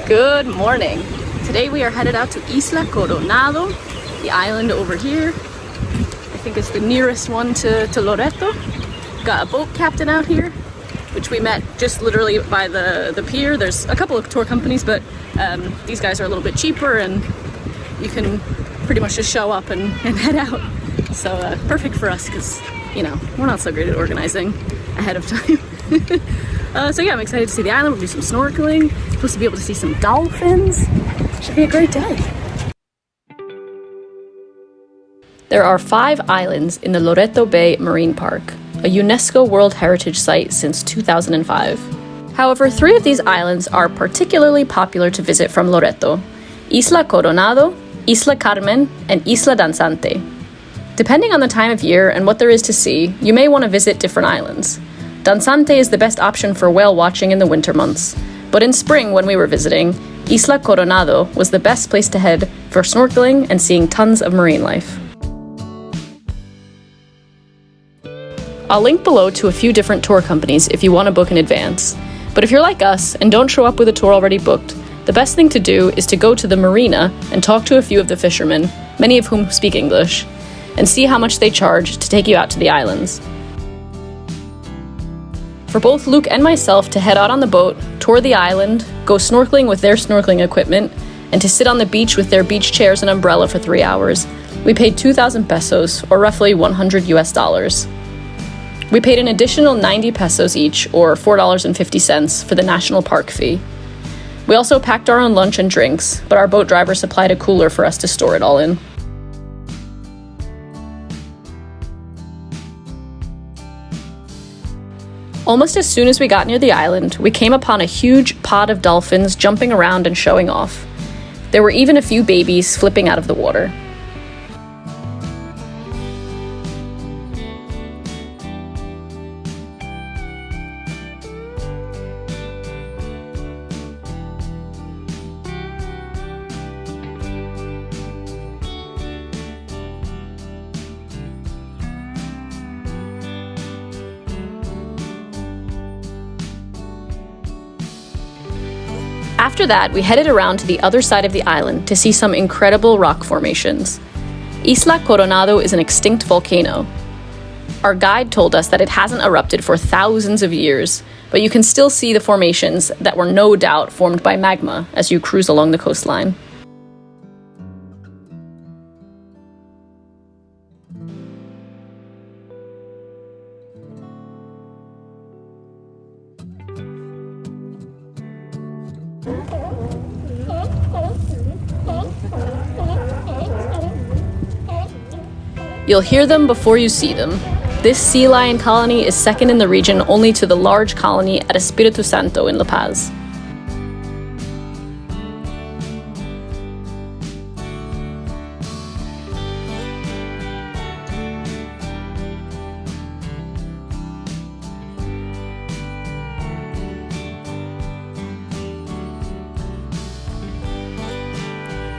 Good morning. Today we are headed out to Isla Coronado, the island over here. I think it's the nearest one to Loreto. Got a boat captain out here, which we met just literally by the pier. There's a couple of tour companies, but these guys are a little bit cheaper and you can pretty much just show up and head out. So perfect for us because, you know, we're not so great at organizing ahead of time. So yeah, I'm excited to see the island. We'll do some snorkeling. Supposed to be able to see some dolphins. Should be a great day. There are 5 islands in the Loreto Bay Marine Park, a UNESCO World Heritage Site since 2005. However, 3 of these islands are particularly popular to visit from Loreto: Isla Coronado, Isla Carmen, and Isla Danzante. Depending on the time of year and what there is to see, you may want to visit different islands. Danzante is the best option for whale watching in the winter months, but in spring when we were visiting, Isla Coronado was the best place to head for snorkeling and seeing tons of marine life. I'll link below to a few different tour companies if you want to book in advance, but if you're like us and don't show up with a tour already booked, the best thing to do is to go to the marina and talk to a few of the fishermen, many of whom speak English, and see how much they charge to take you out to the islands. For both Luke and myself to head out on the boat, tour the island, go snorkeling with their snorkeling equipment, and to sit on the beach with their beach chairs and umbrella for 3 hours, we paid 2,000 pesos, or roughly $100 US. We paid an additional 90 pesos each, or $4.50, for the national park fee. We also packed our own lunch and drinks, but our boat driver supplied a cooler for us to store it all in. Almost as soon as we got near the island, we came upon a huge pod of dolphins jumping around and showing off. There were even a few babies flipping out of the water. After that, we headed around to the other side of the island to see some incredible rock formations. Isla Coronado is an extinct volcano. Our guide told us that it hasn't erupted for thousands of years, but you can still see the formations that were no doubt formed by magma as you cruise along the coastline. You'll hear them before you see them. This sea lion colony is second in the region only to the large colony at Espiritu Santo in La Paz.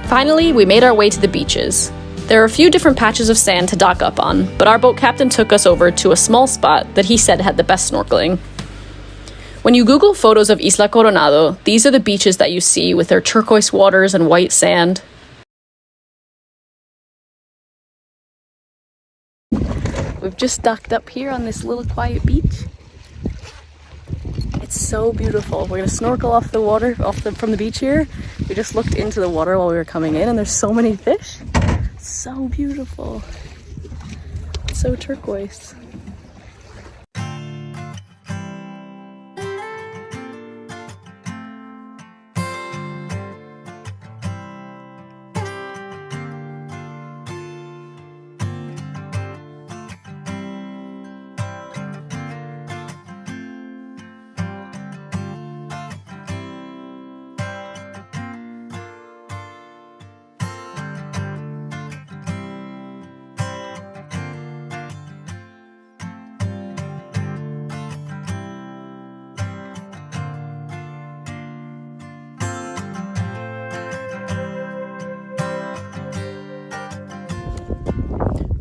Finally, we made our way to the beaches. There are a few different patches of sand to dock up on, but our boat captain took us over to a small spot that he said had the best snorkeling. When you Google photos of Isla Coronado, these are the beaches that you see with their turquoise waters and white sand. We've just docked up here on this little quiet beach. It's so beautiful. We're gonna snorkel off the water, from the beach here. We just looked into the water while we were coming in and there's so many fish. So beautiful. So turquoise.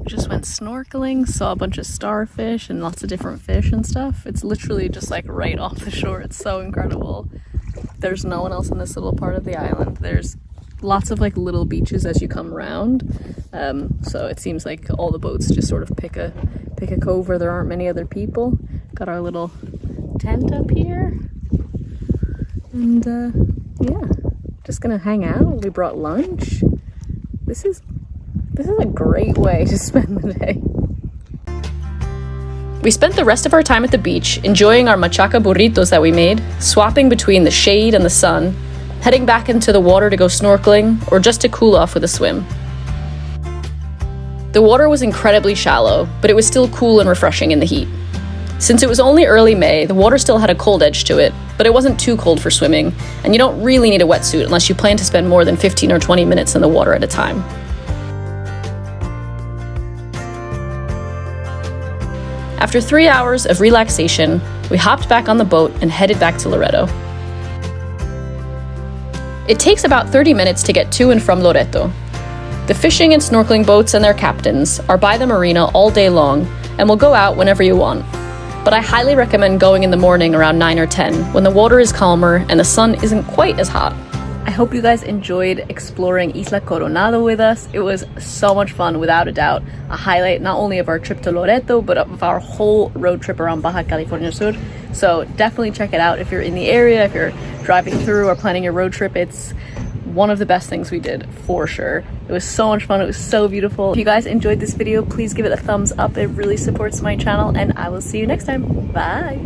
Just went snorkeling, saw a bunch of starfish and lots of different fish and stuff. It's literally just like right off the shore. It's so incredible. there's no one else in this little part of the island. There's lots of like little beaches as you come around, so it seems like all the boats just sort of pick a cove where there aren't many other people. Got our little tent up here, and yeah, just gonna hang out. We brought lunch. This is a great way to spend the day. We spent the rest of our time at the beach enjoying our machaca burritos that we made, swapping between the shade and the sun, heading back into the water to go snorkeling, or just to cool off with a swim. The water was incredibly shallow, but it was still cool and refreshing in the heat. Since it was only early May, the water still had a cold edge to it, but it wasn't too cold for swimming, and you don't really need a wetsuit unless you plan to spend more than 15 or 20 minutes in the water at a time. After 3 hours of relaxation, we hopped back on the boat and headed back to Loreto. It takes about 30 minutes to get to and from Loreto. The fishing and snorkeling boats and their captains are by the marina all day long and will go out whenever you want. But I highly recommend going in the morning around 9 or 10 when the water is calmer and the sun isn't quite as hot. I hope you guys enjoyed exploring Isla Coronado with us. It was so much fun, without a doubt. A highlight not only of our trip to Loreto, but of our whole road trip around Baja California Sur. So definitely check it out if you're in the area, if you're driving through or planning your road trip. It's one of the best things we did, for sure. It was so much fun. It was so beautiful. If you guys enjoyed this video, please give it a thumbs up. It really supports my channel, and I will see you next time. Bye.